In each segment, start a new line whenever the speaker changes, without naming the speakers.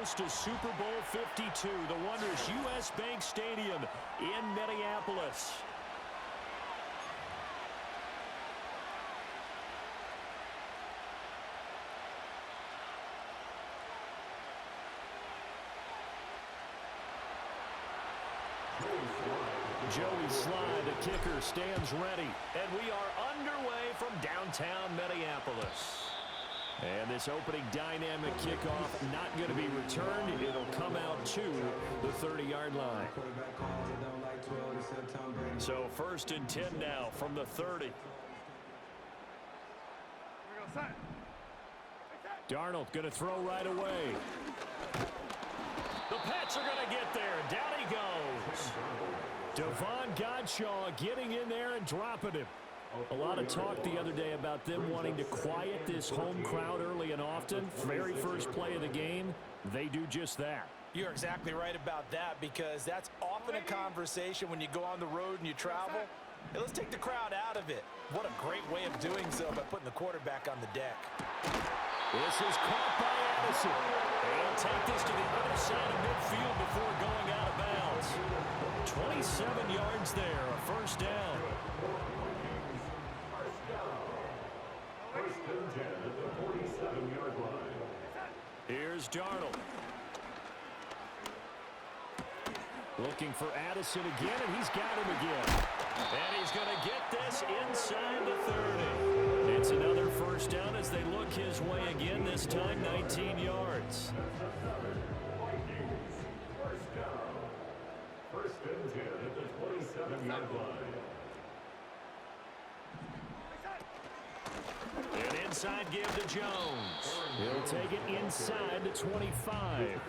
host to Super Bowl 52, the wondrous U.S. Bank Stadium in Minneapolis. Joey Slye, the kicker, stands ready. And we are underway from downtown Minneapolis. And this opening dynamic kickoff not going to be returned. It'll come out to the 30-yard line. So 1st and 10 now from the 30. Darnold going to throw right away. The Pats are going to get there. Down he goes. Devon Godshaw getting in there and dropping him. A lot of talk the other day about them wanting to quiet this home crowd early and often. Very first play of the game, they do just that.
You're exactly right about that, because that's often a conversation when you go on the road and you travel. Hey, let's take the crowd out of it. What a great way of doing so by putting the quarterback on the deck.
This is caught by Addison. They'll take this to the other side of midfield before going out of bounds. 27 yards there, a first down. First and 10 at the 47-yard line. Here's Darnold. Looking for Addison again, and he's got him again. And he's going to get this inside the 30. It's another first down as they look his way again, this time 19 yards. First and 10 at the 27-yard line. An inside give to Jones. He'll take it inside the 25.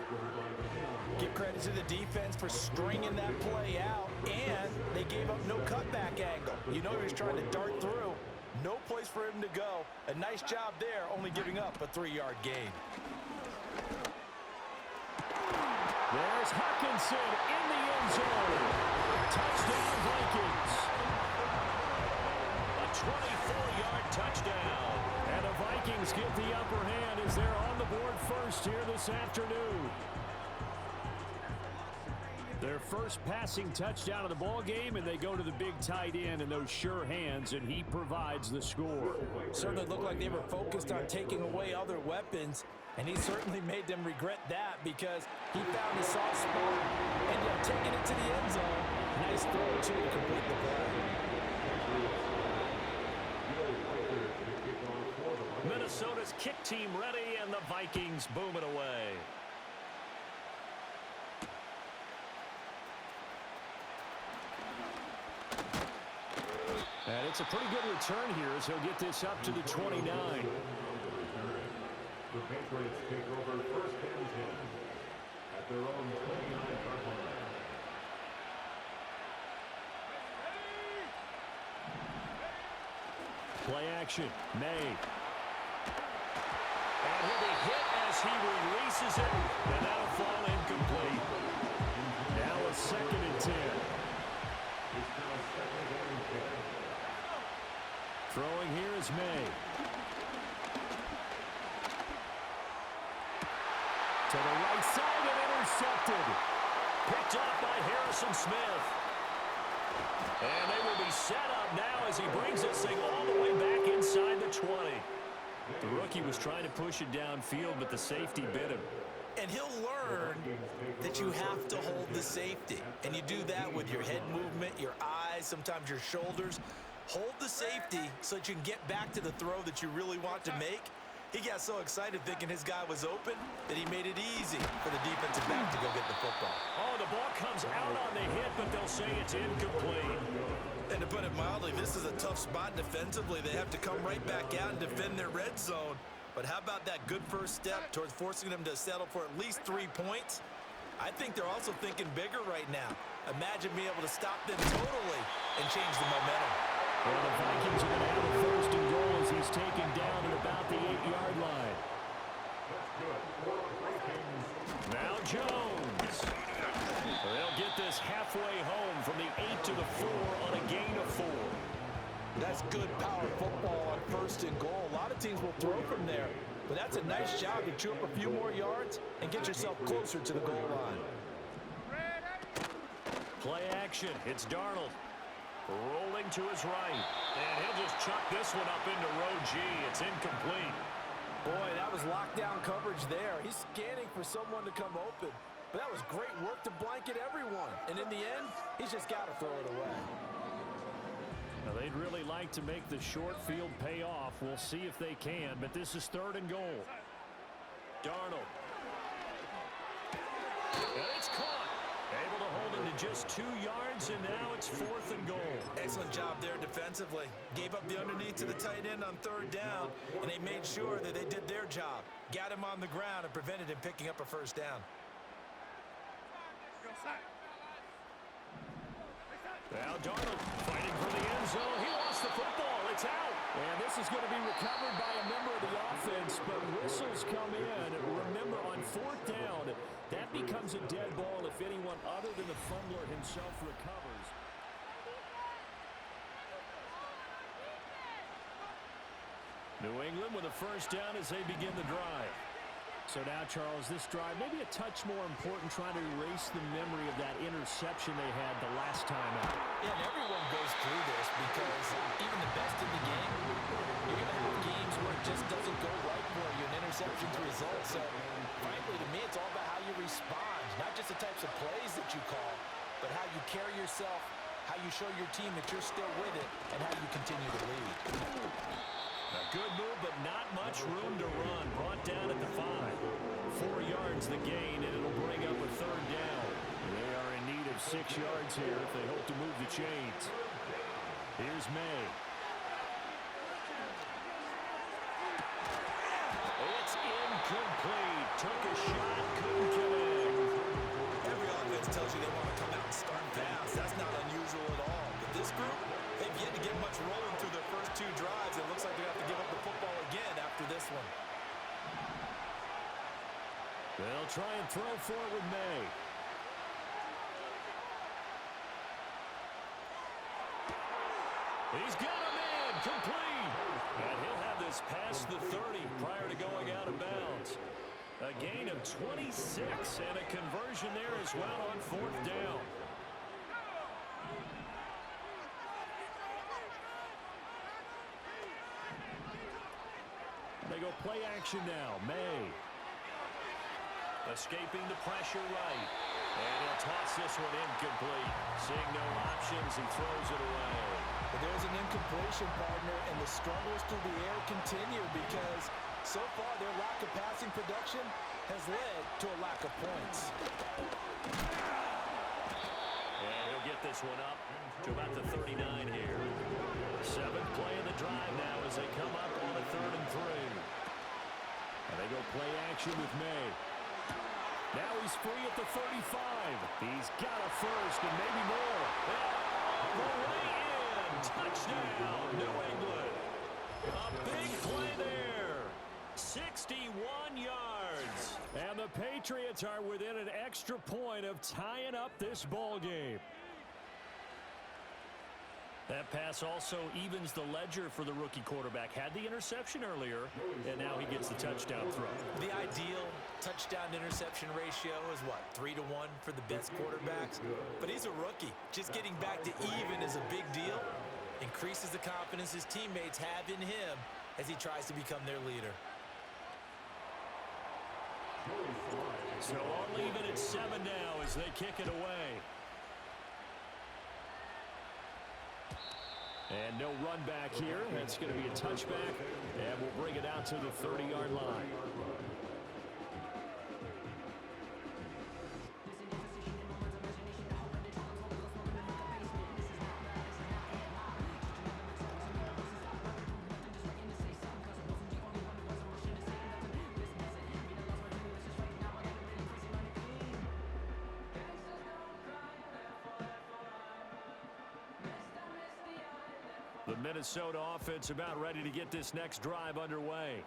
Give credit to the defense for stringing that play out, and they gave up no cutback angle. You know he was trying to dart through. No place for him to go. A nice job there, only giving up a 3-yard gain.
There's Hawkinson in the end zone. Touchdown, Vikings. A 24-yard touchdown. And the Vikings get the upper hand as they're on the board first here this afternoon. Their first passing touchdown of the ball game, and they go to the big tight end in those sure hands, and he provides the score.
Certainly looked like they were focused on taking away other weapons, and he certainly made them regret that, because he found a soft spot, ended up taking it to the end zone. Nice throw, too, to complete the play.
Minnesota's kick team ready, and the Vikings boom it away. And it's a pretty good return here as he'll get this up to the 29. The Patriots take over 1st and 10 at their own 29-yard line. Play action, May. And he'll be hit as he releases it, and that'll fall incomplete. Now a 2nd and 10. Throwing here is May. To the right side and intercepted. Picked off by Harrison Smith. And they will be set up now as he brings this thing all the way back inside the 20. The rookie was trying to push it downfield, but the safety bit him.
And he'll learn that you have to hold the safety. And you do that with your head movement, your eyes, sometimes your shoulders. Hold the safety so that you can get back to the throw that you really want to make. He got so excited thinking his guy was open that he made it easy for the defensive back to go get the football.
Oh, the ball comes out on the hit, but they'll say it's incomplete.
And to put it mildly, this is a tough spot defensively. They have to come right back out and defend their red zone. But how about that good first step towards forcing them to settle for at least 3 points? I think they're also thinking bigger right now. Imagine being able to stop them totally and change the momentum.
Well, the Vikings are going to have a 1st and goal as he's taken down at about the 8-yard line. Now Jones. They'll get this halfway home from the 8 to the 4 on a gain of 4.
That's good power football on 1st and goal. A lot of teams will throw from there. But that's a nice job to chew up a few more yards and get yourself closer to the goal line.
Play action. It's Darnold. Rolling to his right. And he'll just chuck this one up into row G. It's incomplete.
Boy, that was lockdown coverage there. He's scanning for someone to come open. But that was great work to blanket everyone. And in the end, he's just got to throw it away.
Now, they'd really like to make the short field pay off. We'll see if they can, but this is 3rd and goal. Darnold. And it's caught. Able to hold him to just 2 yards, and now it's 4th and goal.
Excellent job there defensively. Gave up the underneath to the tight end on 3rd down, and they made sure that they did their job. Got him on the ground and prevented him picking up a 1st down.
Now Darnold fighting for the end zone. He lost the football. It's out. And this is going to be recovered by a member of the offense, but whistles come in. Remember, on 4th down, that becomes a dead ball if anyone other than the fumbler himself recovers. New England with a 1st down as they begin the drive. So now, Charles, this drive maybe a touch more important, trying to erase the memory of that interception they had the last time out.
Yeah, and everyone goes through this because even the best in the game, you're going to have games where it just doesn't go right for you, and interceptions result. So, frankly, to me, it's all about how you respond, not just the types of plays that you call, but how you carry yourself, how you show your team that you're still with it, and how you continue to lead.
A good move, but not much room to run. Brought down at the 5. 4 yards the gain, and it'll bring up a 3rd down. They are in need of 6 yards here if they hope to move the chains. Here's May. It's incomplete. Took a shot, couldn't connect.
Every offense tells you they want to come out and start fast. That's not unusual at all. But this group, they've yet to get much rolling through their first 2 drives. It looks like they have to give up the football again after this one.
They'll try and throw for it with May. He's got a man complete. And he'll have this past the 30 prior to going out of bounds. A gain of 26 and a conversion there as well on 4th down. They go play action now. May. Escaping the pressure right. And he'll toss this one incomplete. Seeing no options, he throws it away.
But there's an incompletion, partner, and the struggles through the air continue because so far their lack of passing production has led to a lack of points.
And he'll get this one up to about the 39 here. 7th play of the drive now as they come up on a 3rd and 3. And they go play action with May. Now he's free at the 35. He's got a 1st and maybe more. And the way in. Touchdown, New England. A big play there. 61 yards. And the Patriots are within an extra point of tying up this ball game. That pass also evens the ledger for the rookie quarterback. Had the interception earlier, and now he gets the touchdown throw.
The ideal touchdown-interception ratio is, what, 3 to 1 for the best quarterbacks? But he's a rookie. Just getting back to even is a big deal. Increases the confidence his teammates have in him as he tries to become their leader.
So all even at 7 now as they kick it away. And no run back here. That's going to be a touchback, and we'll bring it out to the 30-yard line. The Minnesota offense about ready to get this next drive underway.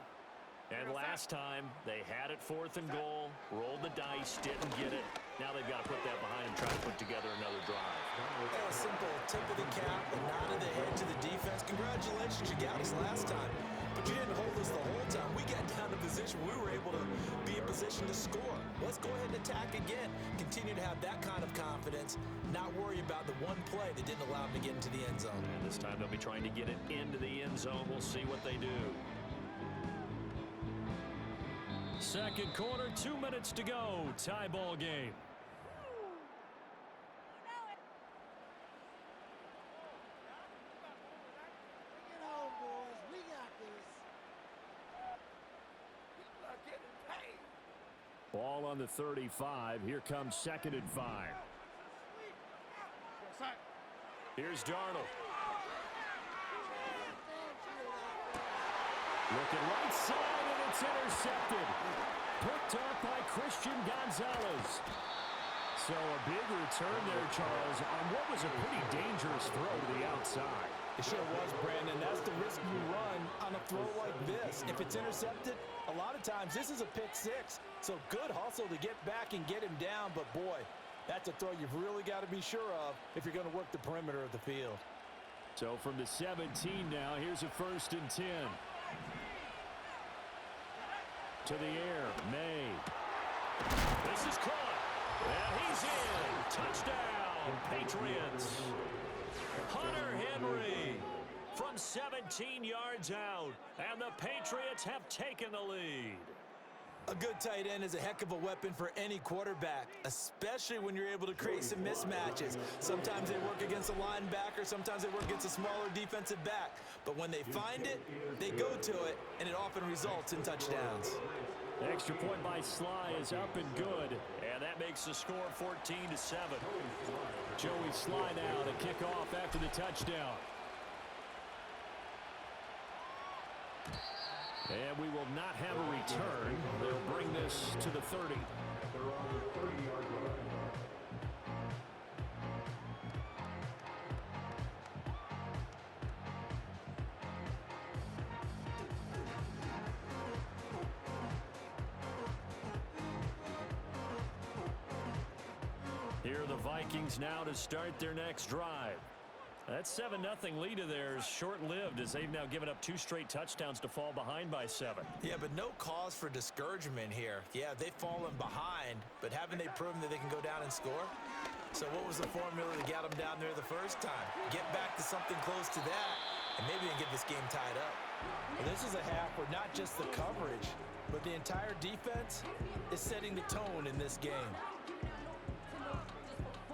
And last time, they had it 4th and goal, rolled the dice, didn't get it. Now they've got to put that behind them, try to put together another drive.
A simple tip of the cap, a nod of the head to the defense. Congratulations, you got us last time. but you didn't hold us the whole time. We got down to position. We were able to be in position to score. Let's go ahead and attack again. Continue to have that kind of confidence, not worry about the one play that didn't allow them to get into the end zone.
And this time they'll be trying to get it into the end zone. We'll see what they do. Second quarter, 2 minutes to go. Tie ball game. Ball on the 35. Here comes 2nd and 5. Here's Darnold. Looking right side, and it's intercepted. Picked up by Christian Gonzalez. So a big return there, Charles, on what was a pretty dangerous throw to the outside.
It sure was, Brandon. That's the risk you run on a throw like this. If it's intercepted, a lot of times this is a pick six. So good hustle to get back and get him down. But, boy, that's a throw you've really got to be sure of if you're going to work the perimeter of the field.
So from the 17 now, here's a 1st and 10. To the air, May. This is caught. And he's in. Touchdown, Patriots. Hunter Henry from 17 yards out. And the Patriots have taken the lead.
A good tight end is a heck of a weapon for any quarterback, especially when you're able to create some mismatches. Sometimes they work against a linebacker, sometimes they work against a smaller defensive back. But when they find it, they go to it, and it often results in touchdowns.
The extra point by Sly is up and good, and that makes the score 14-7. Joey Sly now to kick off after the touchdown. And we will not have a return. They'll bring this to the 30. Here are the Vikings now to start their next drive. That 7-0 lead of theirs short-lived as they've now given up 2 straight touchdowns to fall behind by 7.
Yeah, but no cause for discouragement here. Yeah, they've fallen behind, but haven't they proven that they can go down and score? So what was the formula that got them down there the first time? Get back to something close to that, and maybe they can get this game tied up. Well, this is a half where not just the coverage, but the entire defense is setting the tone in this game.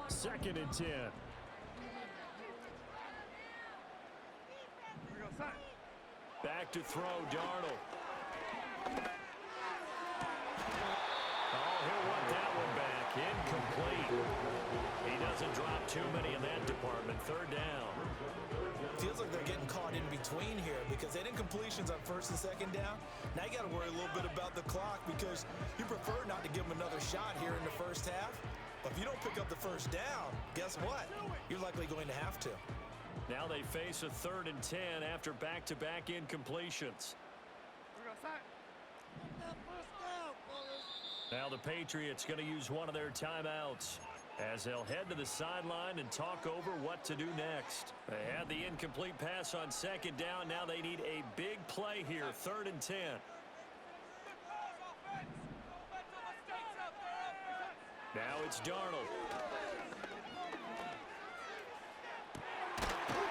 2nd and 10. Back to throw, Darnold. Oh, he'll want that one back. Incomplete. He doesn't drop too many in that department. 3rd down.
Feels like they're getting caught in between here because they didn't completions on 1st and 2nd down. Now you got to worry a little bit about the clock because you prefer not to give them another shot here in the first half. But if you don't pick up the 1st down, guess what? You're likely going to have to.
Now they face a 3rd and 10 after back-to-back incompletions. Now the Patriots going to use one of their timeouts as they'll head to the sideline and talk over what to do next. They had the incomplete pass on 2nd down. Now they need a big play here, 3rd and 10. Now it's Darnold.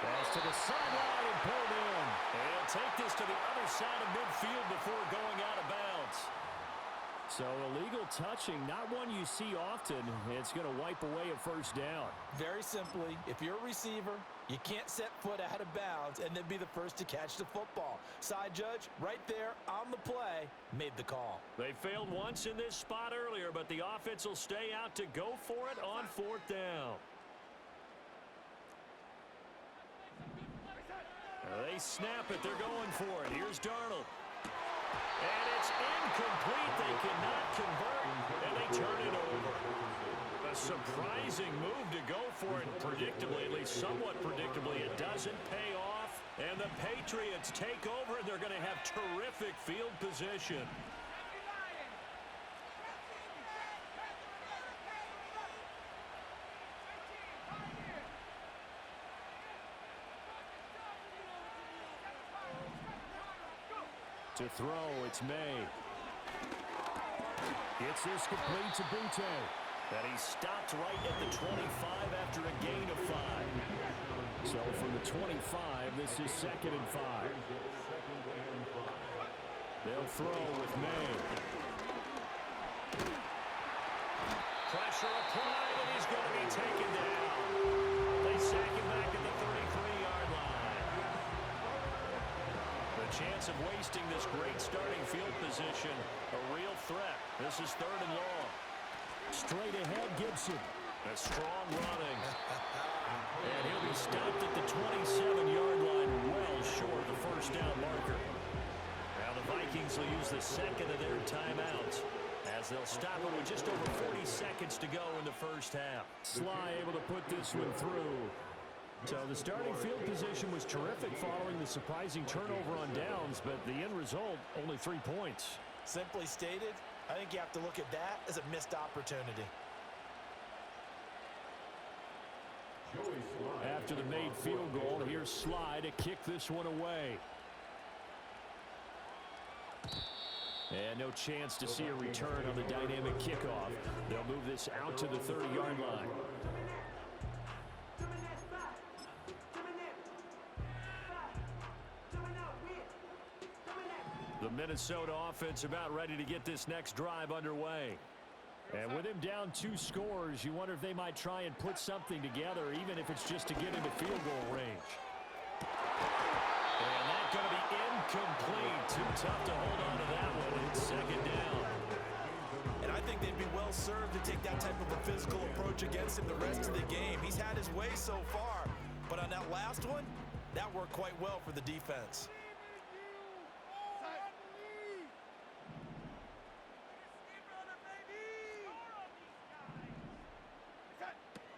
Pass to the sideline and pulled in. And take this to the other side of midfield before going out of bounds. So illegal touching, not one you see often. It's going to wipe away a 1st down.
Very simply, if you're a receiver, you can't set foot out of bounds and then be the first to catch the football. Side judge, right there on the play, made the call.
They failed once in this spot earlier, but the offense will stay out to go for it on 4th down. They snap it. They're going for it. Here's Darnold. And it's incomplete. They cannot convert, and they turn it over. A surprising move to go for it. Predictably, at least somewhat predictably, it doesn't pay off. And the Patriots take over, and they're going to have terrific field position. To throw, it's May. Gets this complete to Butte. And he stopped right at the 25 after a gain of 5. So from the 25, this is 2nd and 5. They'll throw with May. Pressure applied, and he's going to be taken down. They sack him back at the 33-yard line. The chance of wasting this great starting field position, a real threat. This is 3rd and long. Straight ahead, Gibson. A strong running. And he'll be stopped at the 27-yard line, well short of the first down marker. Now the Vikings will use the second of their timeouts, as they'll stop it with just over 40 seconds to go in the first half. Sly able to put this one through. So the starting field position was terrific following the surprising turnover on downs, but the end result, only 3 points.
Simply stated, I think you have to look at that as a missed opportunity.
After the made field goal, here's Sly to kick this one away. And no chance to see a return on the dynamic kickoff. They'll move this out to the 30-yard line. The Minnesota offense about ready to get this next drive underway. And with him down 2 scores, you wonder if they might try and put something together, even if it's just to get into field goal range. And that's going to be incomplete. Too tough to hold on to that one. It's 2nd down.
And I think they'd be well served to take that type of a physical approach against him the rest of the game. He's had his way so far, but on that last one, that worked quite well for the defense.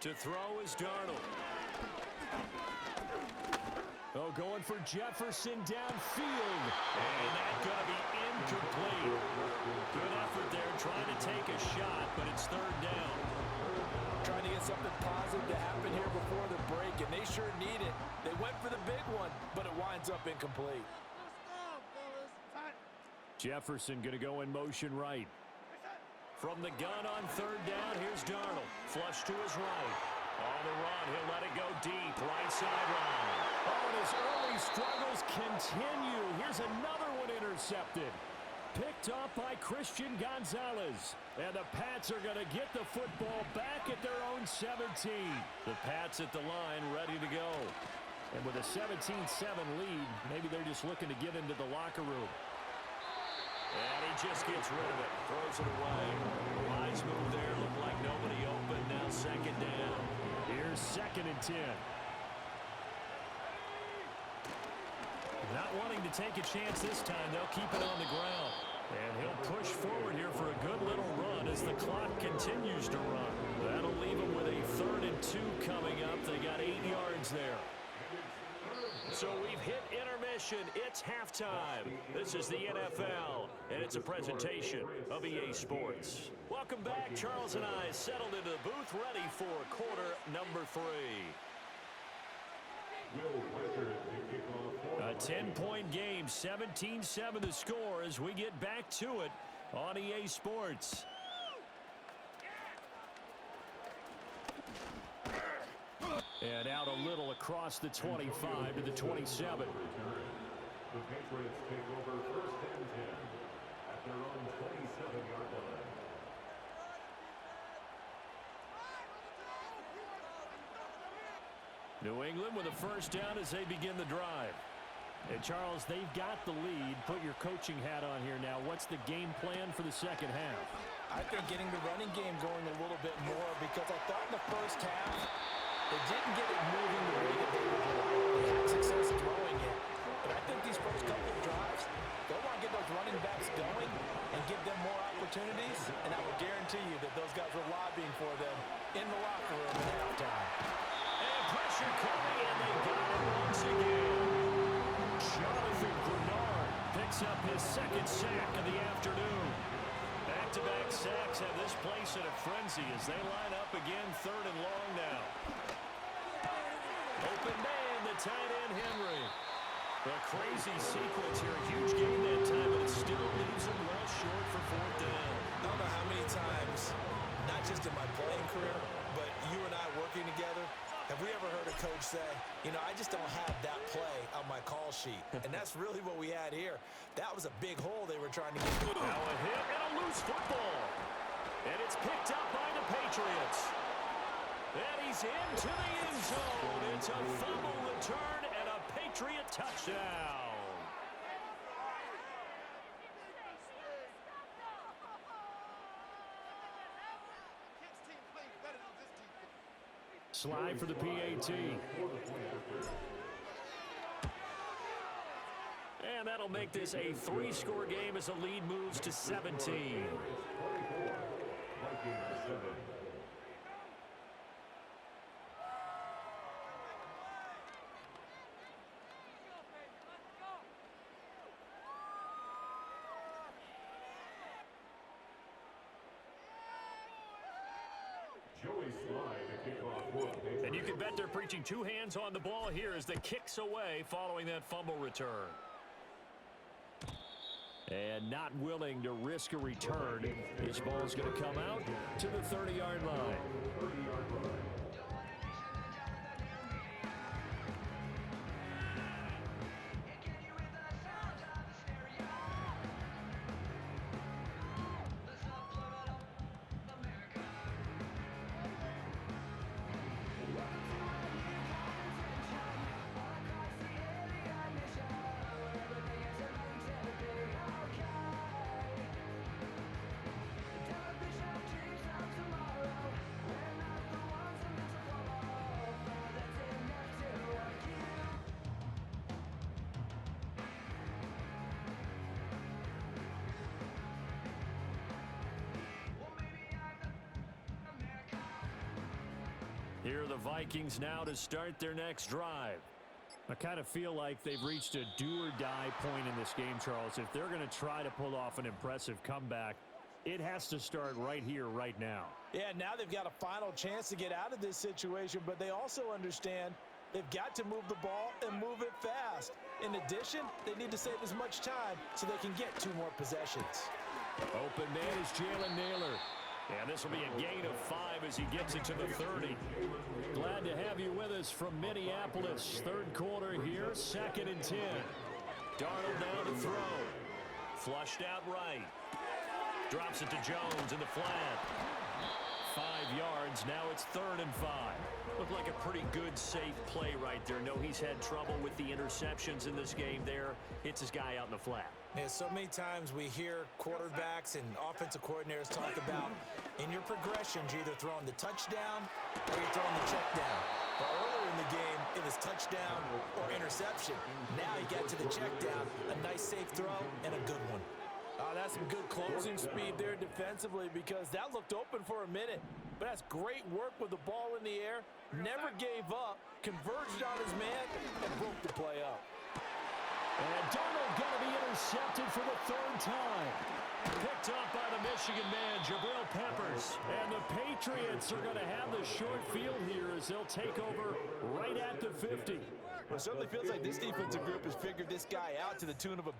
To throw is Darnold. Oh, going for Jefferson downfield. And that's going to be incomplete. Good effort there trying to take a shot, but it's 3rd down.
Trying to get something positive to happen here before the break, and they sure need it. They went for the big one, but it winds up incomplete.
Jefferson going to go in motion right. From the gun on 3rd down, here's Darnold. Flush to his right. On the run, he'll let it go deep. Right sideline. Oh, and his early struggles continue. Here's another one intercepted. Picked off by Christian Gonzalez. And the Pats are going to get the football back at their own 17. The Pats at the line ready to go. And with a 17-7 lead, maybe they're just looking to get into the locker room. And he just gets rid of it. Throws it away. Wise move there. Looked like nobody open. Now 2nd down. Here's 2nd and 10. Not wanting to take a chance this time. They'll keep it on the ground. And he'll push forward here for a good little run as the clock continues to run. That'll leave him with a 3rd and 2 coming up. They got 8 yards there. So we've hit intermission. It's halftime. This is the NFL, and it's a presentation of EA Sports. Welcome back. Charles and I settled into the booth ready for quarter number 3. A 10-point game, 17-7 the score as we get back to it on EA Sports. And out a little across the 25 to the 27.
The Patriots take over 1st and 10 at their own 27-yard line.
New England with a 1st down as they begin the drive. And Charles, they've got the lead. Put your coaching hat on here now. What's the game plan for the 2nd half?
I think getting the running game going a little bit more, because I thought in the first half they didn't get it moving the way that they would like. They had success throwing it. But I think these first couple of drives, they'll want to get those running backs going and give them more opportunities. And I will guarantee you that those guys were lobbying for them in the locker room at halftime.
And pressure coming, and they got it once again. Jonathan Bernard picks up his 2nd sack of the afternoon. Back-to-back sacks have this place in a frenzy as they line up again 3rd and long now. Open man, the tight end Henry. A crazy sequence here. A huge game that time, but it still leaves them well short for fourth down.
I don't know how many times, not just in my playing career, but you and I working together, have we ever heard a coach say, you know, I just don't have that play on my call sheet. And that's really what we had here. That was a big hole they were trying to get through.
Now a hit and a loose football. And it's picked up by the Patriots. And he's into the end zone. It's a fumble return and a Patriot touchdown. Slide for the PAT. And that'll make this a 3-score game as the lead moves to 17. And you can bet they're preaching two hands on the ball here as the kick's away following that fumble return. And not willing to risk a return. This ball's going to come out to the 30-yard line. Here are the Vikings now to start their next drive. I kind of feel like they've reached a do-or-die point in this game, Charles. If they're going to try to pull off an impressive comeback, it has to start right here, right now.
Yeah, now they've got a final chance to get out of this situation, but they also understand they've got to move the ball and move it fast. In addition, they need to save as much time so they can get 2 more possessions.
Open man is Jalen Naylor. And this will be a gain of 5 as he gets it to the 30. Glad to have you with us from Minneapolis. Third quarter here, 2nd and 10. Darnold now to throw. Flushed out right. Drops it to Jones in the flat. 5 yards. Now it's 3rd and 5. Looked like a pretty good, safe play right there. No, he's had trouble with the interceptions in this game there. Hits his guy out in the flat.
Yeah, so many times we hear quarterbacks and offensive coordinators talk about in your progressions, you're either throwing the touchdown or you're throwing the check down. But earlier in the game, it was touchdown or interception. Now you get to the check down, a nice safe throw, and a good one. That's some good closing speed there defensively because that looked open for a minute. But that's great work with the ball in the air. Never gave up, converged on his man, and broke the play up.
And Darnold going to be intercepted for the 3rd time. Picked up by the Michigan man, Jabril Peppers. And the Patriots are going to have the short field here as they'll take over right at the 50.
Well, it certainly feels like this defensive group has figured this guy out to the tune of a